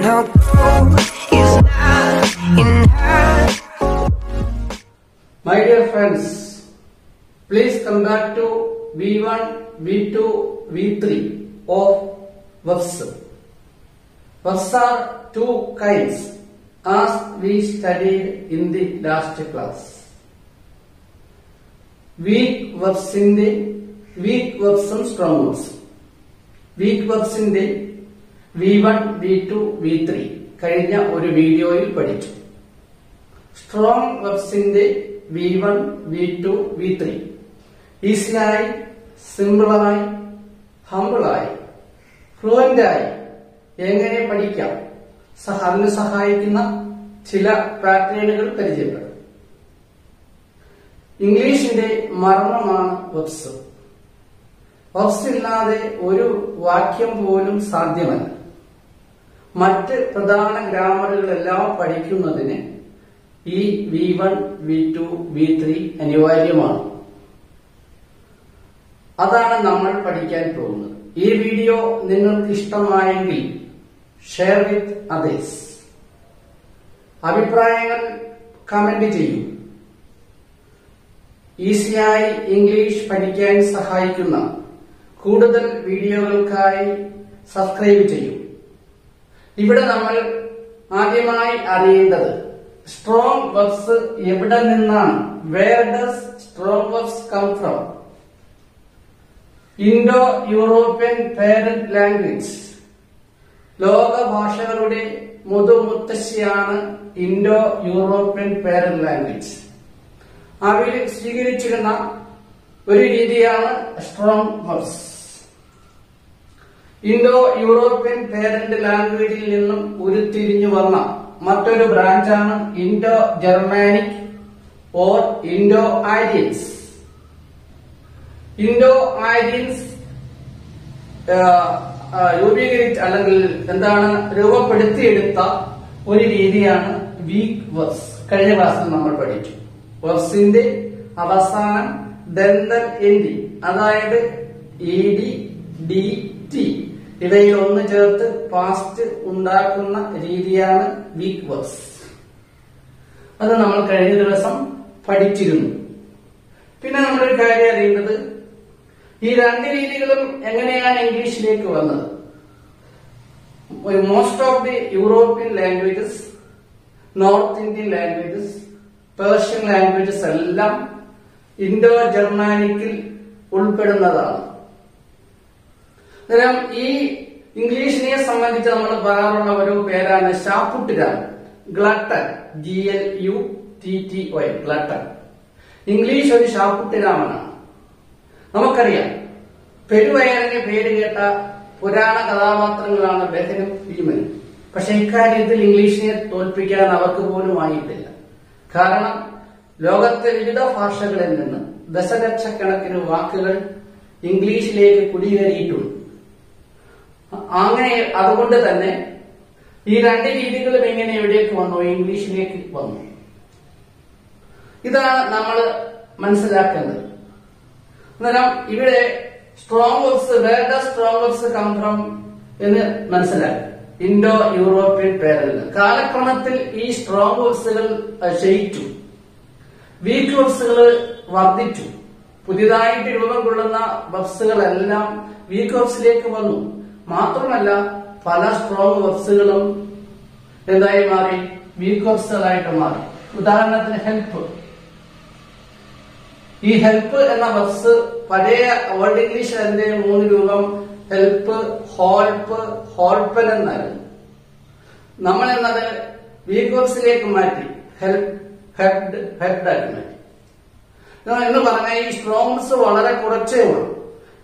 Now gold is not enough. My dear friends, please come back to V1, V2, V3 of verbs. Verbs are two kinds as we studied in the last class. Weak verbs in the weak verbs and strong verbs. Weak verbs in the V1, V2, V3 കഴിഞ്ഞ ഒരു വീഡിയോയിൽ പഠിച്ചു. Strong verbs in the V1, V2, V3 ഈസിയായി, സിമ്പിളായി, ഹമ്പിളായി, ഫ്ലുവന്റായി എങ്ങനെ പഠിക്കാം അതിന് സഹായിക്കുന്ന ചില പാറ്റേണുകൾ പരിചയപ്പെടും. ഇംഗ്ലീഷിന്റെ മർമ്മമാണ് വെബ്സ്. വെബ്സ് ഇല്ലാതെ ഒരു വാക്യം പോലും സാധ്യമല്ല. മറ്റ് പ്രധാന ഗ്രാമറുകളെല്ലാം പഠിക്കുന്നതിന് ഈ V1, V2, V3 അനിവാര്യമാണ്. അതാണ് നമ്മൾ പഠിക്കാൻ പോകുന്നത്. ഈ വീഡിയോ നിങ്ങൾക്ക് ഇഷ്ടമായെങ്കിൽ ഷെയർ വിത്ത് അതേഴ്സ്. അഭിപ്രായങ്ങൾ കമന്റ് ചെയ്യൂ. ഈസിയായി ഇംഗ്ലീഷ് പഠിക്കാൻ സഹായിക്കുന്ന കൂടുതൽ വീഡിയോകൾക്കായി സബ്സ്ക്രൈബ് ചെയ്യൂ. ഇവിടെ നമ്മൾ ആദ്യമായി അറിയേണ്ടത് സ്ട്രോങ് വെബ്സ് എവിടെ നിന്നാണ്? Where does strong verbs come from? Indo European parent language. ലോക ഭാഷകളുടെ മുതുമുത്തശ്ശിയാണ് ഇൻഡോ യൂറോപ്യൻ പേരന്റ് ലാംഗ്വേജ്. അവയിൽ സ്വീകരിച്ചിരുന്ന ഒരു രീതിയാണ് strong verbs. Indo European parent ലാംഗ്വേജിൽ നിന്നും ഉരുത്തിരിഞ്ഞു വന്ന മറ്റൊരു ബ്രാഞ്ചാണ് Indo Germanic or Indo Aryans. Indo Aryans അല്ലെങ്കിൽ രൂപപ്പെടുത്തിയെടുത്ത ഒരു രീതിയാണ് വീക്ക് വെബ്സ്. കഴിഞ്ഞ ക്ലാസ്സിൽ നമ്മൾ പഠിച്ചു. വെബ്സിന്റെ അവസാനം ദന്തൽ എൻഡി, അതായത് ED, DT ഇവയിൽ ഒന്ന് ചേർത്ത് പാസ്റ്റ് ഉണ്ടാക്കുന്ന രീതിയാണ് വീക്ക് വെബ്സ്. അത് നമ്മൾ കഴിഞ്ഞ ദിവസം പഠിച്ചിരുന്നു. പിന്നെ നമ്മളൊരു കാര്യം അറിയേണ്ടത്, ഈ രണ്ട് രീതികളും എങ്ങനെയാണ് ഇംഗ്ലീഷിലേക്ക് വന്നത്? Most of the European languages, north Indian languages, Persian languages എല്ലാം ഇൻഡോ ജർമാനിക്കിൽ ഉൾപ്പെടുന്നതാണ്. അന്നേരം ഈ ഇംഗ്ലീഷിനെ സംബന്ധിച്ച് നമ്മൾ പറയാറുള്ള ഒരു പേരാണ് ഷാപ്പുട്ടിരാൻ, ഗ്ലട്ടൻ, GLUTTON, ഗ്ലട്ടൻ. ഇംഗ്ലീഷ് ഒരു ഷാപ്പുട്ടിരാമനാണ്. നമുക്കറിയാം, പെരുവയറിന് പേര് കേട്ട പുരാണ കഥാപാത്രങ്ങളാണ് ബെഹനും ഭീമനും. പക്ഷെ ഇക്കാര്യത്തിൽ ഇംഗ്ലീഷിനെ തോൽപ്പിക്കാൻ അവർക്ക് പോലും ആയിട്ടില്ല. കാരണം ലോകത്തെ വിവിധ ഭാഷകളിൽ നിന്ന് ദശലക്ഷക്കണക്കിന് വാക്കുകൾ ഇംഗ്ലീഷിലേക്ക് കുടിയേറിയിട്ടുണ്ട്. അങ്ങനെ അതുകൊണ്ട് തന്നെ ഈ രണ്ട് രീതികളും എങ്ങനെ എവിടേക്ക് വന്നു? ഇംഗ്ലീഷിലേക്ക് വന്നു. ഇതാണ് നമ്മൾ മനസ്സിലാക്കേണ്ടത്. അന്നേരം ഇവിടെ strong verbs, where does strong verbs come from എന്ന് മനസ്സിലാക്കി. Indo European parent. കാലക്രമത്തിൽ ഈ സ്ട്രോങ് വെബ്സുകൾ ക്ഷയിച്ചു, വീക്ക് വെബ്സുകൾ വർദ്ധിച്ചു. പുതിയതായിട്ട് രൂപം കൊള്ളുന്ന വെബ്സുകളെല്ലാം വീക്ക് വെബ്സിലേക്ക് വന്നു. മാത്രമല്ല, പല സ്ട്രോങ് വെബ്സുകളും എന്തായി മാറി? വീക്ക് വെബ്സുകളായിട്ട് മാറി. ഉദാഹരണത്തിന് ഹെൽപ്പ്. ഈ ഹെൽപ്പ് എന്ന വെബ്സ് പഴയ ഓൾഡ് ഇംഗ്ലീഷ് അതിന്റെ 3 രൂപം ഹെൽപ്പ്, ഹോൾപ്പ്, ഹോൾപ്പൻ എന്നായിരുന്നു. നമ്മൾ എന്നത് വീക്ക് വെബ്സിലേക്ക് മാറ്റി ഹെൽപ്പ്, ഹെൽപ്ഡ്, ഹെൽപ്ഡാക്കി മാറ്റി. എന്ന് പറഞ്ഞാൽ ഈ സ്ട്രോങ് വെബ്സ് വളരെ കുറച്ചേ ഉള്ളൂ.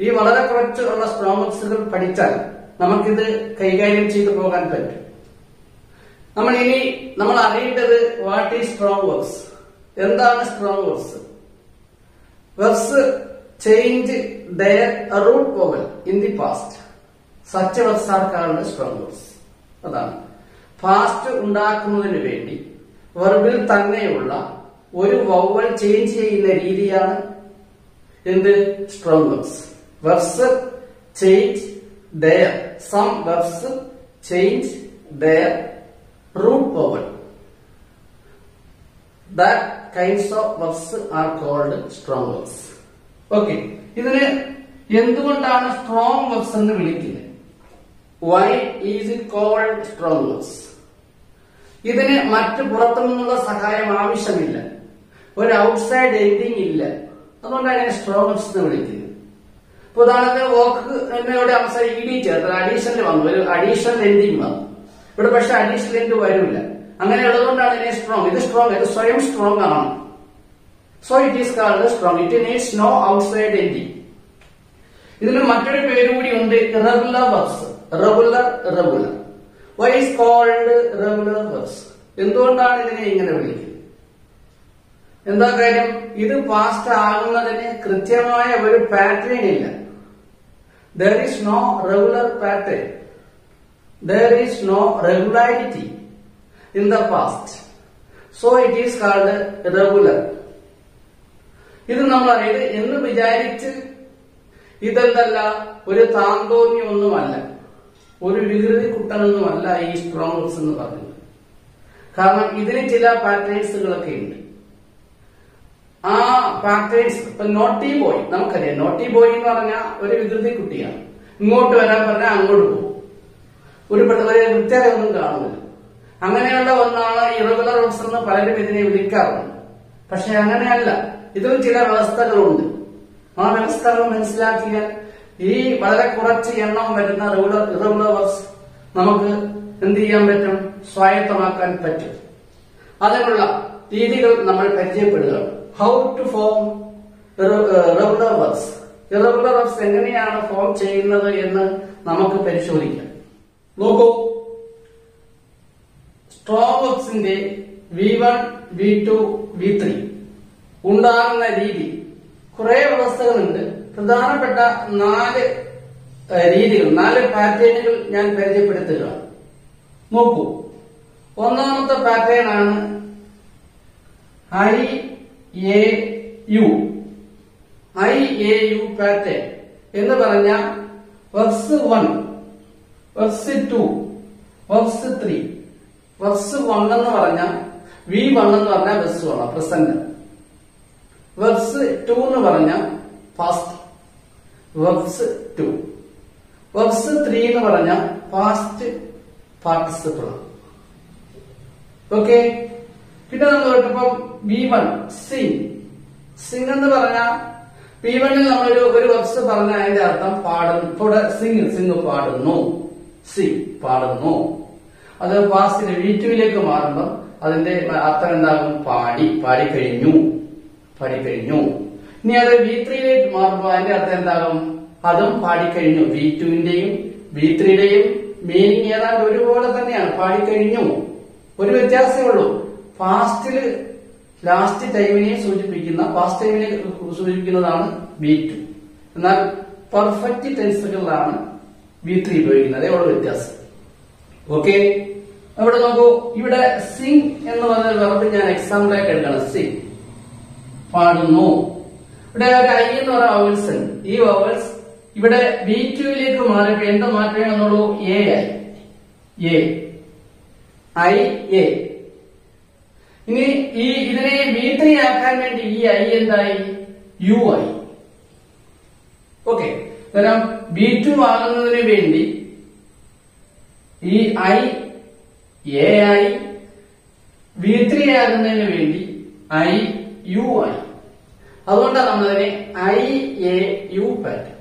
ഈ വളരെ കുറച്ചുള്ള സ്ട്രോങ് വെബ്സുകൾ പഠിച്ചാൽ നമുക്കിത് കൈകാര്യം ചെയ്തു പോകാൻ പറ്റും. നമ്മൾ അറിയേണ്ടത് വാട്ട് ഈസ് സ്ട്രോങ് വെബ്സ്? എന്താണ് strong webs? Webs change their root vowel in the past. Such verbs are called strong verbs. അതാണ് പാസ്റ്റ് ഉണ്ടാക്കുന്നതിന് വേണ്ടി വെർബിൽ തന്നെയുള്ള ഒരു വവൽ ചേഞ്ച് ചെയ്യുന്ന രീതിയാണ് എന്ത്? Strong webs. Webs change their, some verbs change their root vowel. That kinds of verbs are called strong verbs. Okay. ഇതിന് എന്തുകൊണ്ടാണ് സ്ട്രോങ് verbs എന്ന് വിളിക്കുന്നത്? Why is it called strong verbs? ഇതിന് മറ്റ് പുറത്തുനിന്നുള്ള സഹായം ആവശ്യമില്ല. ഒരു ഔട്ട്സൈഡ് എൻഡിങ് ഇല്ല. അതുകൊണ്ടാണ് ഇതിനെ സ്ട്രോങ് verbs എന്ന് വിളിക്കുന്നത്. ഉദാഹരണത്തിന് വർക്ക് എന്നോട് അവസാനം ഇഡി ചേർത്ത് അഡീഷണൽ വന്നു, ഒരു അഡീഷണൽ എൻഡിങ് വന്നു. ഇവിടെ പക്ഷെ അഡീഷണൽ എൻഡ് വരില്ല. അങ്ങനെയുള്ളതുകൊണ്ടാണ് ഇതിനെ സ്ട്രോങ്. ഇത് സ്ട്രോങ്, ഇത് സ്വയം സ്ട്രോങ് ആണ്. So it is called strong. It needs no outside ending. ഇതിന് മറ്റൊരു പേര് കൂടി ഉണ്ട്, irregular verbs. Regular. Why is called regular verbs? എന്തുകൊണ്ടാണ് ഇതിനെ ഇങ്ങനെ വിളിക്കുന്നത്? എന്താ കാര്യം? ഇത് പാസ്റ്റ് ആകുന്നതിന് കൃത്യമായ ഒരു പാറ്റേൺ ഇല്ല. There is no regular pattern. There is no regularity in the past. So it is called regular. ഇത് നമ്മൾ അറിയത് എന്ന് വിചാരിച്ച് ഇതെന്തല്ല, ഒരു താന്തോന്യമൊന്നുമല്ല, ഒരു വികൃതി കുട്ടനൊന്നുമല്ല ഈ സ്ട്രോങ് verbs എന്ന് പറയുന്നത്. കാരണം ഇതിന് ചില പാറ്റേൺസുകളൊക്കെ ഉണ്ട്. ആ പാറ്റേൺസ് ഇപ്പൊ നോട്ടി ബോയ് നമുക്കറിയാം. നോട്ടി ബോയ് എന്ന് പറഞ്ഞാൽ ഒരു വികൃതി കുട്ടിയാണ്. ഇങ്ങോട്ട് വരാൻ പറഞ്ഞാൽ അങ്ങോട്ട് പോകും. ഒരു കൃത്യതയൊന്നും കാണില്ല. അങ്ങനെയുള്ള ഒന്നാണ് ഇറഗുലർ verbs എന്ന് പലരും ഇതിനെ വിളിക്കാറുണ്ട്. പക്ഷെ അങ്ങനെയല്ല. ഇതിലും ചില വ്യവസ്ഥകളുണ്ട്. ആ വ്യവസ്ഥകൾ മനസ്സിലാക്കിയാൽ ഈ വളരെ കുറച്ച് എണ്ണം വരുന്ന ഇറഗുലർ verbs നമുക്ക് എന്ത് ചെയ്യാൻ പറ്റും? സ്വായത്തമാക്കാൻ പറ്റും. അതിനുള്ള രീതികൾ നമ്മൾ പരിചയപ്പെടുകയാണ്. How to form irregular verbs. Irregular verbs എങ്ങനെയാണ് ഫോം ചെയ്യുന്നത് എന്ന് നമുക്ക് പരിശോധിക്കാം. നോക്കൂ, സ്ട്രോങ് verbsന്റെ V1, V2, V3 ഉണ്ടാകുന്ന രീതി കുറെ വ്യവസ്ഥകളുണ്ട്. പ്രധാനപ്പെട്ട 4 രീതികൾ, 4 പാറ്റേണുകൾ ഞാൻ പരിചയപ്പെടുത്തുകയാണ്. നോക്കൂ, ഒന്നാമത്തെ പാറ്റേൺ ആണ് IAU. IAU പാറ്റേൺ എന്ന് പറഞ്ഞാൽ verbs 1, verbs 2, verbs 3. verbs 1 എന്ന് പറഞ്ഞാൽ V1 എന്ന് പറഞ്ഞാൽ verbs 1 പ്രസന്റ്. verbs 2 എന്ന് പറഞ്ഞാൽ പാസ്റ്റ്. verbs 2. verbs 3 എന്ന് പറഞ്ഞാൽ പാസ്റ്റ് പാർട്ടിസിപ്പിൾ. ഓക്കെ. പിന്നെ നമ്മൾ കേട്ടപ്പോ V1 സിംഗ് എന്ന് പറഞ്ഞാൽ V1 ൽ നമ്മളൊരു verbs പറഞ്ഞ അതിന്റെ അർത്ഥം പാടുന്നു. ഇവിടെ സിംഗ് പാടുന്നു, പാടുന്നു. അത് പാസ്റ്റിന് V2 മാറുമ്പോൾ അതിന്റെ അർത്ഥം എന്താകും? പാടിക്കഴിഞ്ഞു. ഇനി അത് V3 മാറുമ്പോൾ അതിന്റെ അർത്ഥം എന്താകും? അതും പാടിക്കഴിഞ്ഞു. V2 V3 മീനിങ് ഏതാണ്ട് ഒരുപോലെ തന്നെയാണ്, പാടിക്കഴിഞ്ഞു. ഒരു വ്യത്യാസമേ ഉള്ളൂ. പാസ്റ്റില് ലാസ്റ്റ് ടൈമിനെ സൂചിപ്പിക്കുന്നതാണ് V2. എന്നാൽ പെർഫെക്റ്റ് ടെൻസുകളിലാണ് V3 ഉപയോഗിക്കുന്നത്. അതേ വ്യത്യാസം. ഓക്കെ. അവിടെ നോക്കൂ, ഇവിടെ സിംഗ് എന്ന് പറഞ്ഞ വെർബ് ഞാൻ എക്സാമ്പിൾ ആയിട്ട് എടുക്കണം. സിംഗ് പാടുന്നു. ഇവിടെ ഒരു ഐ എന്ന് പറഞ്ഞ വവൽസ് ഉണ്ട്. ഈ വവൽസ് ഇവിടെ V2 മാറിയപ്പോ എന്ത് മാറ്റണമെന്നുള്ളൂ? എ ആയി. ഇനി ഇതിനെ V3 ആക്കാൻ വേണ്ടി ഈ ഐ എന്തായി? യു ആയി. ഓക്കെ. കാരണം V2 ആകുന്നതിന് വേണ്ടി ഈ ഐ എ ആയി, V3 ആകുന്നതിന് വേണ്ടി ഐ യു ആയി. അതുകൊണ്ടാണ് നമ്മളതിനെ IAU pattern.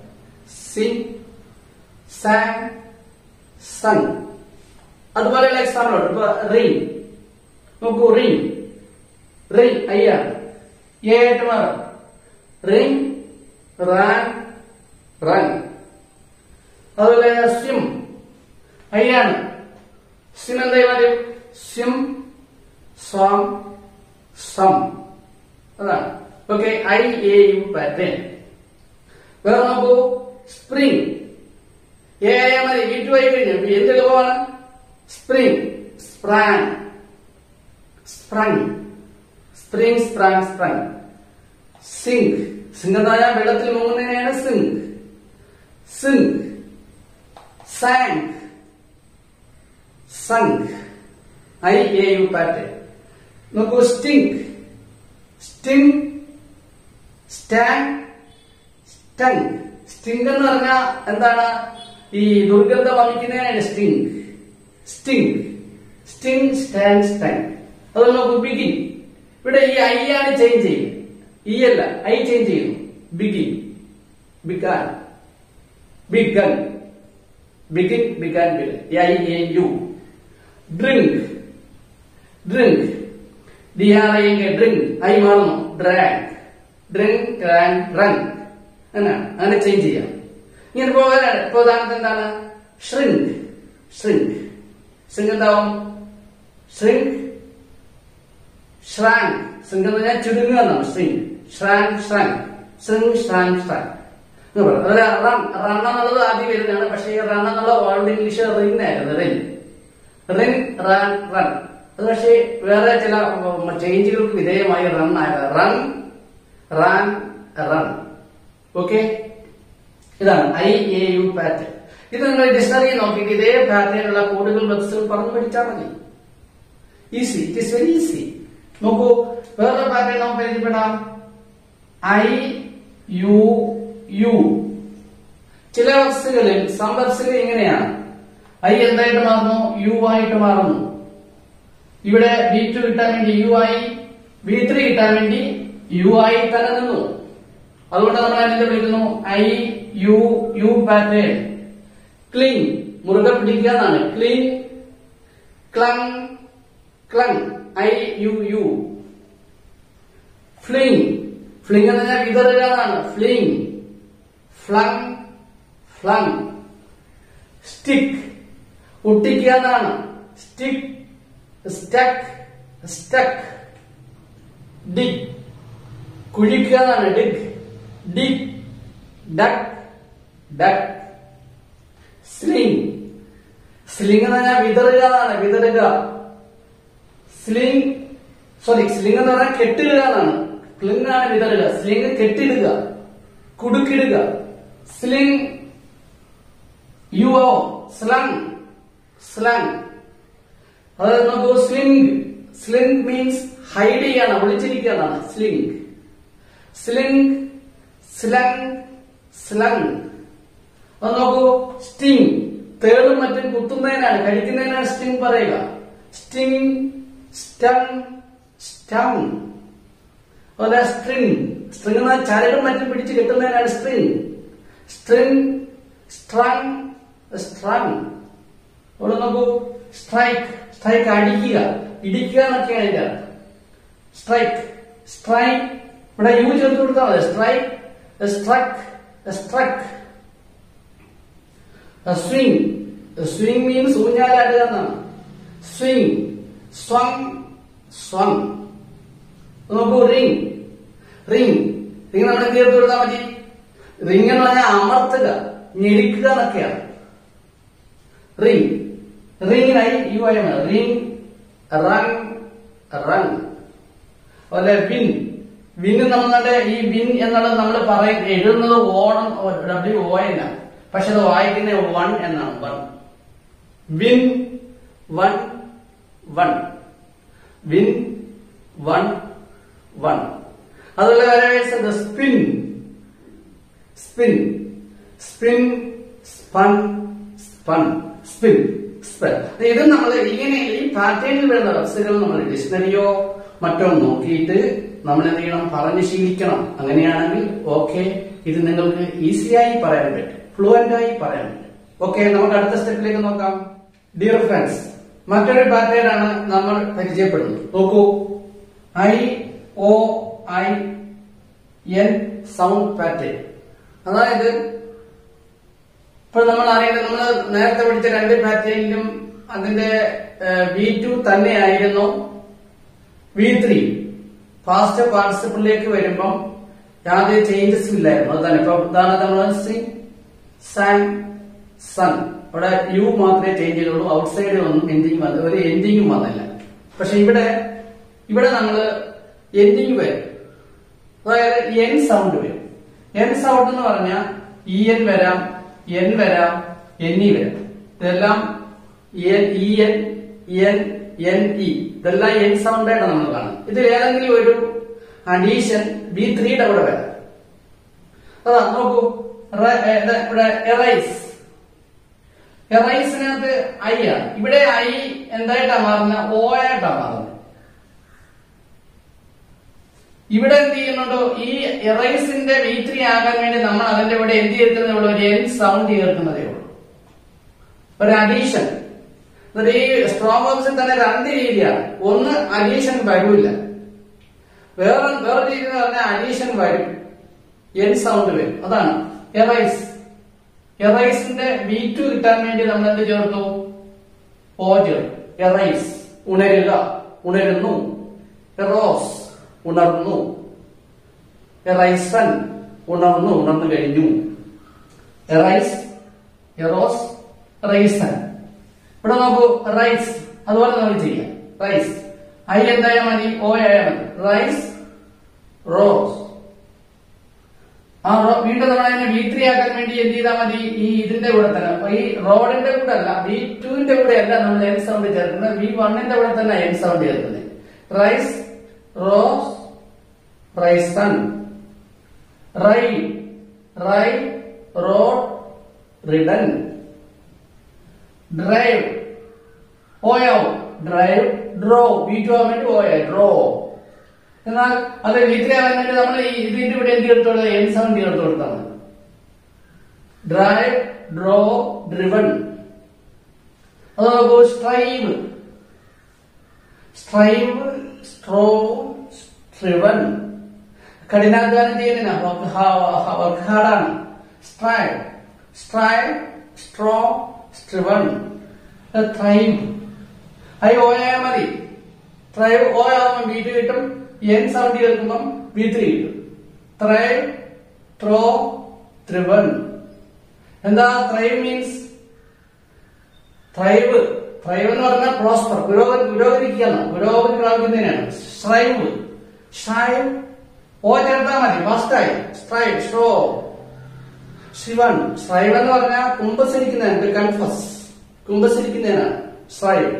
Sing, sang, sung. അതുപോലെയുള്ള എക്സാമ്പിൾ ഉണ്ട്. ഇപ്പൊ റിംഗ് നോക്കൂ, റിംഗ് ഐ ആണ്, എ ആയിട്ട് മാറും. Ring, ran, run. അതുപോലെ സ്വിം ഐ ആണ്. സ്വിം എന്തായി മാറും? Swim, swam, swum. അതാണ്. ഓക്കെ. IAU pattern. വേറെ നോക്കൂ, സ്പ്രിംഗ് എ ആയാൽ മതി. V2 ആയി കഴിഞ്ഞു. എന്ത് എളുപ്പമാണ്? Spring, sprang, sprung. സിങ്ക് എന്തായ വെള്ളത്തിൽ മുങ്ങുന്നതിനെയാണ് sink. Sank, sunk. IAU pattern. നോക്കൂ stink, sting, stank, stunk. Sting എന്ന് പറഞ്ഞാൽ എന്താണ്? ഈ ദുർഗന്ധം വമിക്കുന്നതിനാണ് sting. Sting, sting, stank, stank. അത് നോക്കൂ begin. ഇവിടെ ഈ ഐ ആണ് ചേഞ്ച് ചെയ്യുന്നത്. ഈ അല്ല, ഐ ചേഞ്ച് ചെയ്യുന്നു. begin, began, begun, begin, began, began. IAU. Drink, drink, DRINK, drink. I മാറുന്നു. drank, drink, drank, drunk. അങ്ങനെ ചേഞ്ച് ചെയ്യാം. ഇങ്ങനെ പോകാനാണ്. ഇപ്പൊ ഉദാഹരണത്തിന് എന്താണ്? shrink, shrink. shrink എന്താവും? shrink, shrank. shrink എന്ന് പറഞ്ഞാൽ ചുരുങ്ങുക എന്നാണ്. shrink, shrank, shrunk, shrink, shrank, shrunk. അതുപോലെ റൺ, റൺ എന്നുള്ളത് ആദ്യം വരുന്നതാണ്. പക്ഷേ ഈ റൺ എന്നുള്ള ഓൾഡ് ഇംഗ്ലീഷ് റിൻ ആയിരുന്നു. Rin, Rin, run, run. അത് പക്ഷേ വേറെ ചില ചേഞ്ചുകൾക്ക് വിധേയമായി റൺ ആയത്. Run, run, run. ഓക്കെ, ഇതാണ് IAU പാറ്റേൺ. ഇത് നിങ്ങൾ ഡിക്ഷണറി നോക്കിയിട്ട് ഇതേ പാറ്റേണിലുള്ള കൂടുതൽ ബക്സുകൾ പറഞ്ഞു പഠിച്ചാൽ മതി. Easy, it is very easy. നോക്കൂ, വേറൊരു പാറ്റേൺ നമുക്ക് പരിചയപ്പെടാം. IUU. ചില ബക്സുകളിൽ സംബക്സുകൾ ഇങ്ങനെയാണ്. ഐ എന്തായിട്ട് മാറുന്നു? യു ആയിട്ട് മാറുന്നു. ഇവിടെ B2 കിട്ടാൻ വേണ്ടി യു ആയി, B3 കിട്ടാൻ വേണ്ടി യു ആയി തന്നെ നിന്നു. അതുകൊണ്ട് നമ്മൾ അതിനെ വിളിക്കുന്നു IUU പാറ്റേൺ. ക്ലിങ്, മുറുകെ പിടിക്കുക എന്നാണ്. Cling, clung, clung. IUU. Fling, fling എന്ന് പറഞ്ഞാൽ വിതറുക എന്നാണ്. Fling, flung, flung. സ്റ്റിക്ക്, ഒട്ടിക്കുക എന്നാണ്. Stick, stuck, stuck. ഡിഗ്, കുഴിക്കുക എന്നാണ്. Dig, dig, duck, duck. Sling, sling എന്ന് പറഞ്ഞാൽ വിതറുക എന്നാണ്. വിതറുക. സ്ലിങ്, സോറി, സ്ലിങ് എന്ന് പറഞ്ഞാൽ കെട്ടിടുക എന്നാണ്. ക്ലിങ് ആണ് വിതറുക. സ്ലിങ് കെട്ടിടുക, കുടുക്കിടുക. Sling, UO, slung, slung. അതായത് നോക്കൂ, സ്ലിങ്, സ്ലിങ് മീൻസ് ഹൈഡ് ചെയ്യാണ്, ഒളിച്ചിരിക്കുക എന്നാണ്. Sling, sling, slung, slung. അത് നോക്കൂ, സ്റ്റിങ്, തേളും മറ്റും കുത്തുന്നതിനാണ്, കഴിക്കുന്നതിനാണ് സ്റ്റിങ് പറയുക. സ്റ്റിങ്, സ്റ്റങ്, സ്റ്റങ്. അതുപോലെ സ്ട്രിങ്, സ്ട്രിങ് എന്നാൽ ചരടും മറ്റും പിടിച്ച് കെട്ടുന്നതിനാണ് സ്ട്രിങ്. String, strung, strung. അവിടെ നോക്കൂ, സ്ട്രൈക്ക്, സ്ട്രൈക്ക് അടിക്കുക, ഇടിക്കുക എന്നൊക്കെയാണ് ഇതിന്റെ അർത്ഥം. Strike, strike. ഇവിടെ യു ചേർത്ത് കൊടുത്താൽ മതി. Strike, struck, struck. Swing, swing means ഊഞ്ഞാലാടുക എന്നാണ്. Swing, swung, swung. നോക്കൂ, റിങ്, റിങ്. റിങ് നമ്മൾ എന്ത് ചേർത്ത് കൊടുത്താൽ മതി? റിങ് എന്ന് പറഞ്ഞാൽ അമർത്തുക, ഞെരിക്കുക എന്നൊക്കെയാണ്. റിങ്, റിങ്ങിനായി യു ആയി വേണം. Ring, wrung, wrung. അതുപോലെ വിൻ, വിൻ നമ്മളുടെ ഈ വിൻ എന്നുള്ളത് നമ്മൾ എഴുതുന്നത് ഓണം WO എന്നാണ്. പക്ഷെ അത് വായിക്കുന്ന വൺ എന്നാണ്. Won, win, won, won. Win, won, won. അതുപോലെ വരെ spin, spin, spin, spun, spun, spin, span. ഇത് നമ്മൾ ഇങ്ങനെ ഈ പാറ്റേണിൽ വരുന്ന ബക്സുകൾ നമ്മൾ ഡിക്ഷണറിയോ മറ്റോ നോക്കിയിട്ട് നമ്മൾ എന്ത് ചെയ്യണം? പറഞ്ഞ് ശീലിക്കണം. അങ്ങനെയാണെങ്കിൽ ഓക്കെ, ഇത് നിങ്ങൾക്ക് ഈസിയായി പറയാൻ പറ്റും, ഫ്ലുവന്റ് ആയി പറയാൻ പറ്റും. ഓക്കെ, നമുക്ക് അടുത്ത സ്റ്റെപ്പിലേക്ക് നോക്കാം. ഡിയർ ഫ്രണ്ട്സ്, മറ്റൊരു പാറ്റേൺ ആണ് നമ്മൾ പരിചയപ്പെടുന്നത്. നോക്കൂ, IOIN സൗണ്ട് പാറ്റേൺ. അതായത് ഇപ്പോൾ നമ്മൾ അറിയുന്നത്, നമ്മൾ നേരത്തെ പഠിച്ച രണ്ട് പാറ്റേണിലും അതിന്റെ V2 തന്നെയായിരുന്നു. V3 പാസ്റ്റ് പാർട്ടിസിപ്പിളിലേക്ക് വരുമ്പം യാതൊരു ചേഞ്ചസും ഇല്ലായിരുന്നു. അത് തന്നെ. ഇപ്പൊ ഉദാഹരണം നമ്മൾ സിംഗ്, സാങ്, സൺ. അവിടെ യു മാത്രമേ ചേഞ്ച് ചെയ്തുള്ളൂ. ഔട്ട് സൈഡ് ഒന്നും എൻഡിങ് വന്നു, ഒരു എൻഡിങ്ങും വന്നില്ല. പക്ഷെ ഇവിടെ നമ്മള് എൻഡിങ് വരും. അതായത് എൻ സൗണ്ട് വരും. എൻ സൗണ്ട് എന്ന് പറഞ്ഞാൽ EN വരാം, N വരാം, NE വരാം. ഇതെല്ലാം ഇതെല്ലാം എൻ സൗണ്ട് ആയിട്ട് നമ്മൾ കാണും. ഇതിൽ ഏതെങ്കിലും ഒരു അഡീഷൻ B3യുടെ കൂടെ വരാം. അതാ നോക്കൂ, ഇവിടെ എറൈസ്, എറൈസിനകത്ത് ഐ ആണ്. ഇവിടെ ഐ എന്തായിട്ടാ മാറുന്നത്? ഓ ആയിട്ടാ മാറുന്നത്. ഇവിടെ എന്ത് ചെയ്യുന്നുണ്ടോ? ഈ എറൈസിന്റെ B3 ആകാൻ വേണ്ടി നമ്മൾ അതിന്റെ ഇവിടെ എന്ത് ചേർക്കുന്നതേ ഉള്ളൂ? ഒരു എൻ സൗണ്ട് ചേർക്കുന്നതേ ഉള്ളൂ, ഒരു അഡീഷൻ. ഈ സ്ട്രോങ് വേർബ്സിൽ തന്നെ രണ്ട് രീതിയാണ്. ഒന്ന് അഡീഷൻ വരൂല്ല, വേറെ രീതി എന്ന് പറഞ്ഞാൽ അഡീഷൻ വരും, എൻ സൗണ്ട് വരും. അതാണ് എറൈസ്. എറൈസിന്റെ B2 കിട്ടാൻ വേണ്ടി നമ്മൾ എന്ത് ചേർത്തു? ഓ ചേർത്തു. എറൈസ് ഉണരുക, ഉണരുന്നു. എറോസ് ഉണർന്നു. എറൈസൺ ഉണർന്നു, ഉണർന്നു കഴിഞ്ഞു. Arise, arose, risen. ഇവിടെ നോക്കൂ, റൈസ്. അതുപോലെ നമുക്ക് ചെയ്യാം. റൈസ് ഐ എന്തായാൽ മതി? ഓ ആയാൽ മതി. Rise, rose. ആ വീണ്ടും നമ്മൾ അതിനെ B3 ആക്കാൻ വേണ്ടി എന്ത് ചെയ്താൽ മതി? ഈ ഇതിന്റെ കൂടെ തന്നെ, ഈ റോഡിന്റെ കൂടെ അല്ല, B2ന്റെ കൂടെ അല്ല നമ്മൾ എൻ സൗണ്ട് ചേർക്കുന്നത്, B1ന്റെ കൂടെ തന്നെ എൻ സൗണ്ട് ചേർക്കുന്നത്. Rise, rose, risen. Ride, ride, rode, ridden. Drive, ഓയോ, ഡ്രൈവ്, ഡ്രോ. B2 ആവാൻ വേണ്ടി ഓയോ, ഡ്രോ. എന്നാൽ അത് B3 ആവാൻ വേണ്ടി നമ്മൾ ഇതിന്റെ ഇവിടെ എന്ത് ചേർത്തോളൂ? എൻ സൗണ്ട് ചേർത്ത് കൊടുത്താണ്. Drive, drove, driven. അത് നോക്കൂ, സ്ട്രൈവ്, സ്ട്രൈവ്, സ്ട്രോ, സ്ട്രിവൺ. കഠിനാധ്വാനം ചെയ്യുന്നതിനാ, വർക്ക് ഹാർഡാണ്. Strive, strive, strove, striven. Thrive I O ആയാൽ മതി. ട്രൈവ് ഓ ആവുമ്പോൾ B2 കിട്ടും, എൻ സൗണ്ട് കേൾക്കുമ്പം B3 കിട്ടും. Thrive, throve, thriven. എന്താ ട്രൈവ് മീൻസ്? ട്രൈവ്, ട്രൈവ് എന്ന് പറഞ്ഞാൽ പ്രോസ്പർ, പുരോഗതിക്കാണ്, പുരോഗതി പ്രാപിക്കുന്നതിനാണ്. സ്ട്രൈവ്, സ്ട്രൈവ് ഓ ചേർത്താൽ മതി, ഫസ്റ്റായി. Strive, strove. ശിവൻ, സ്ട്രൈവ് എന്ന് പറഞ്ഞാൽ കുമ്പസരിക്കുന്നതിന്, കൺഫസ്, കുമ്പസരിക്കുന്നതിനാണ് സ്ട്രൈവ്.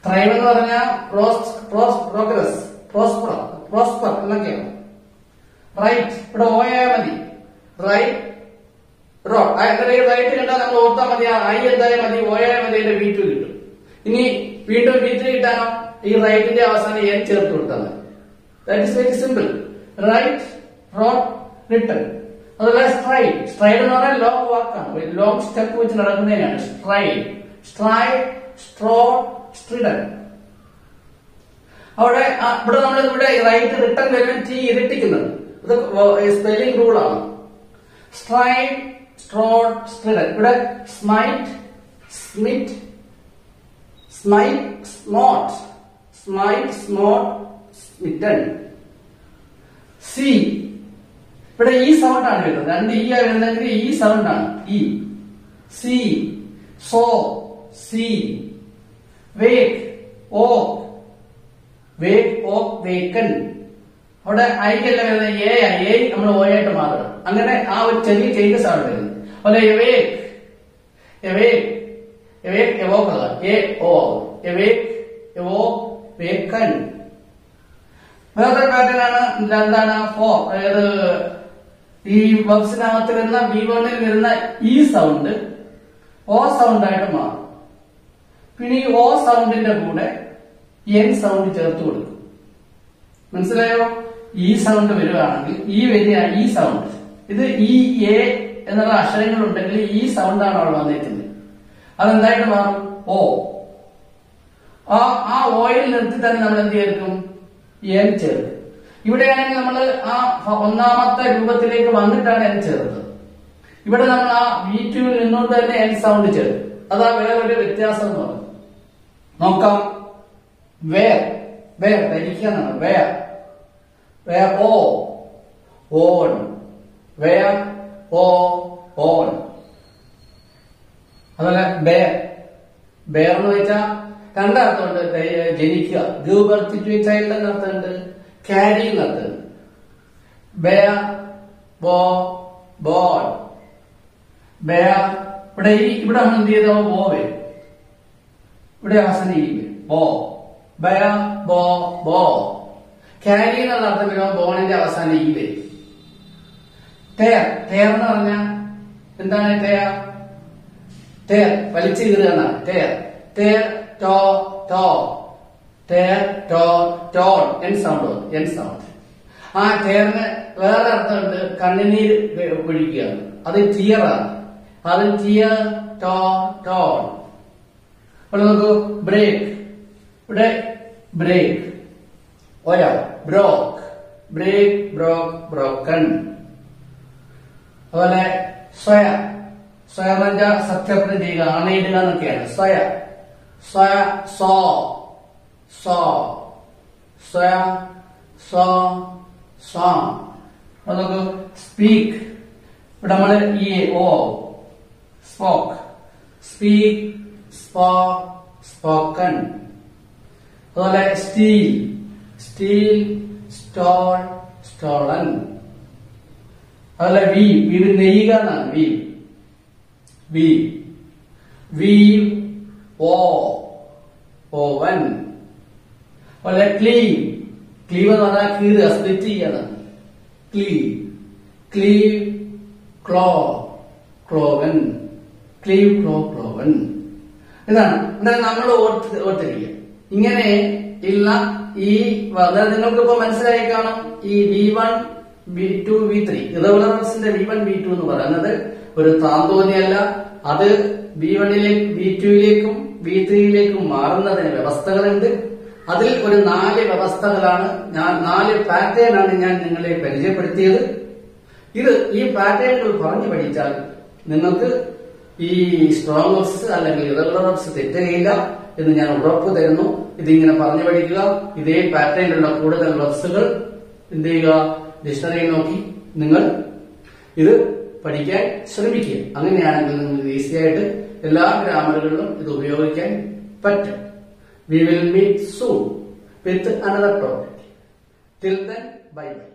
ട്രൈവ് എന്ന് പറഞ്ഞാൽ പ്രോഗ്രസ്, പ്രോസ്പർ എന്നൊക്കെയാണ്. റൈറ്റ്, ഇവിടെ ഓ ആയാൽ മതി. Right, road. റൈറ്റ് കണ്ടാൽ നമ്മൾ ഓർത്താൽ മതി, ഐ എന്തായാലും മതി, ഓ ആയാൽ മതി, അതിന്റെ B2 കിട്ടും. ഇനി വീണ്ടും B3 കിട്ടാനോ? ഈ റൈറ്റിന്റെ അവസാനം എൻ ചേർത്ത് കൊടുത്താൽ മതി. That is very simple. Write, rode, written. അതുപോലെ സ്ട്രൈഡ്. സ്ട്രൈഡ് എന്ന് പറഞ്ഞാൽ ലോങ് വാക്കാണ്, ലോങ് സ്റ്റെപ്പ് വെച്ച് നടക്കുന്നതിനാണ് സ്ട്രൈഡ്. Stride, strode, stridden. അവിടെ ഇവിടെ നമ്മൾ ഇവിടെ റൈറ്റ്, റിട്ടൺ വരുമ്പോൾ T ഇരട്ടിക്കുന്നത്, ഇത് സ്പെല്ലിംഗ് റൂളാണ്. Stride, strode, stridden. ഇവിടെ smite, smit, smite, smote, smite, smote, smitten. See, ഇവിടെ ഈ സൗണ്ട് ആണ് വരുന്നത്, രണ്ട് ഈ വരുന്നെങ്കിൽ ഈ സൗണ്ട് ആണ്. E, see, saw, see. Wake, O, wake, O, waken. അവിടെ ഐക്കല്ല വരുന്നത്, എ ആയി. എ നമ്മൾ ഓ ആയിട്ട് മാറണം. അങ്ങനെ ആ ഒരു ചെറിയ ചേഞ്ചസ് ആണ് വരുന്നത്. അതുപോലെ awake, awake, awake, awoke, A O, awake, awoke, waken. വേറൊരു പാറ്റേൺ ആണ്, എന്താണ്? ഫോർ. അതായത് ഈ വെബ്സിനകത്ത് വരുന്ന B1ൽ വരുന്ന ഈ സൗണ്ട് ഓ സൗണ്ട് ആയിട്ട് മാറും. പിന്നെ ഈ ഓ സൗണ്ടിന്റെ കൂടെ എൻ സൗണ്ട് ചേർത്ത് കൊടുക്കും. മനസ്സിലായോ? ഈ സൗണ്ട് വരുവാണെങ്കിൽ ഈ വലിയ ഈ സൗണ്ട്, ഇത് ഈ എ എന്നുള്ള അക്ഷരങ്ങൾ ഉണ്ടെങ്കിൽ ഈ സൗണ്ടാണ് അവിടെ വന്നിരിക്കുന്നത്. അതെന്തായിട്ട് മാറും? ഓ. ആ ഓയിൽ നിർത്തി തന്നെ നമ്മൾ എന്ത് ചേർക്കും? എൻ ചേർക്കും. ഇവിടെയാണെങ്കിൽ നമ്മൾ ആ ഒന്നാമത്തെ രൂപത്തിലേക്ക് വന്നിട്ടാണ് എൻ ചേർത്തത്. ഇവിടെ നമ്മൾ ആ B2 നിന്നുകൊണ്ട് തന്നെ എൻ സൗണ്ട് ചേർക്കും. അതാ വേറൊരു വ്യത്യാസം എന്ന് പറയുന്നത്. നോക്കാം. വേർ, വേർ ധരിക്കാന്നാണ്. Wear, wear, O, worn. Wear, O, worn. അതുപോലെ ബേർ, ബേർ എന്ന് വെച്ചാൽ രണ്ടർത്ഥമുണ്ട്. ജനിക്കുക, give birth to a child എന്ന അർത്ഥമുണ്ട്, ക്യാരി എന്ന അർത്ഥമുണ്ട്. ബേർ, ബോ, ബോൺ. ബേർ, ഇവിടെ നമ്മൾ എന്ത് ചെയ്തോ? ബോ വരും. ഇവിടെ അവസാനം ഈ ബോ, ബയ, ബോ, ബോ. ക്യാരി എന്നുള്ള അർത്ഥം വരുമ്പോൾ ബോണിന്റെ അവസാനം ഈ വരും. ടയർ, ടയർ എന്ന് പറഞ്ഞാൽ എന്താണ് ടയർ? ടയർ വലിച്ചു കീറുക എന്നാണ് tear. Tear, tore, tore. Tear, tore, torn. N sound, N sound. ആ ടയറിന് വേറെ അർത്ഥമുണ്ട്, കണ്ണുനീര് ഒഴിക്കുക. അത് ടിയറാണ്. അത് ടിയർ, ടോ, ടോൺ. അപ്പോൾ നോക്കൂ, ബ്രേക്ക്. ഇവിടെ ബ്രേക്ക്, ഒര, ബ്രോക്ക്. ബ്രേക്ക്, ബ്രോക്ക്, ബ്രോക്കൺ. അതുപോലെ സ്വയ, സ്വയ എന്ന് വെച്ചാൽ സത്യപ്രതിജ്ഞ ചെയ്യുക, ആണയിടുക എന്നൊക്കെയാണ്. സ്വയ, സ്വയ, സോ, സോ, സ്വയ, സോ, സോ. അപ്പൊ നോക്കൂ, സ്പീക്ക്. ഇവിടെ നമ്മള് ഈ ഓ, സ്പോക്ക്. Speak, spoke, spoken. അതുപോലെ സ്റ്റീൽ, സ്റ്റീൽ, സ്റ്റോൾ, സ്റ്റോളൻ. അതുപോലെ വീവ്, വീവ് നെയ്യുക എന്നാണ്. വീവ്, വീവ്, വീവ്, ഓ, ഓവൻ. അതുപോലെ ക്ലീവ്, ക്ലീവ് എന്ന് പറഞ്ഞാൽ കീറുക, സ്പ്ലിറ്റ് ചെയ്യുന്നതാണ്. ക്ലീവ്, ക്ലീവ്, ക്ലോ, ക്ലോവൻ. ക്ലീവ്, ക്ലോ, ക്ലോവൻ. ഇതാണ്. എന്തായാലും നമ്മൾ ഓർത്തിരിക്കുക. ഇങ്ങനെ ഉള്ള ഈ നിങ്ങൾക്കിപ്പോ മനസ്സിലായി കാണും. ഈ V1, V2, V3 ഇറഗുലർസിന്റെ V1, V2 എന്ന് പറയുന്നത് ഒരു താന്തോന്നിയല്ല. അത് V1ലേക്കും V2ലേക്കും V3യിലേക്കും മാറുന്നതിന് വ്യവസ്ഥകളുണ്ട്. അതിൽ ഒരു 4 വ്യവസ്ഥകളാണ്, 4 പാറ്റേൺ ആണ് ഞാൻ നിങ്ങളെ പരിചയപ്പെടുത്തിയത്. ഈ പാറ്റേണുകൾ പറഞ്ഞു പഠിച്ചാൽ നിങ്ങൾക്ക് ഈ സ്ട്രോങ് വേർഡ്സ് അല്ലെങ്കിൽ ഇറഗുലർ വേർഡ്സ് തെറ്റുകയില്ല എന്ന് ഞാൻ ഉറപ്പ് തരുന്നു. ഇതിങ്ങനെ പറഞ്ഞു പഠിക്കുക. ഇതേ പാറ്റേണിലുള്ള കൂടുതൽ വേർഡ്സുകൾ എന്ത് ചെയ്യുക, ഡിക്ഷണറി നോക്കി നിങ്ങൾ ഇത് പഠിക്കാൻ ശ്രമിക്കുക. അങ്ങനെയാണെങ്കിൽ നിങ്ങൾക്ക് ഈസി ആയിട്ട് എല്ലാ ഗ്രാമറുകളിലും ഇത് ഉപയോഗിക്കാൻ പറ്റും. We will meet soon with another topic. Till then, bye bye.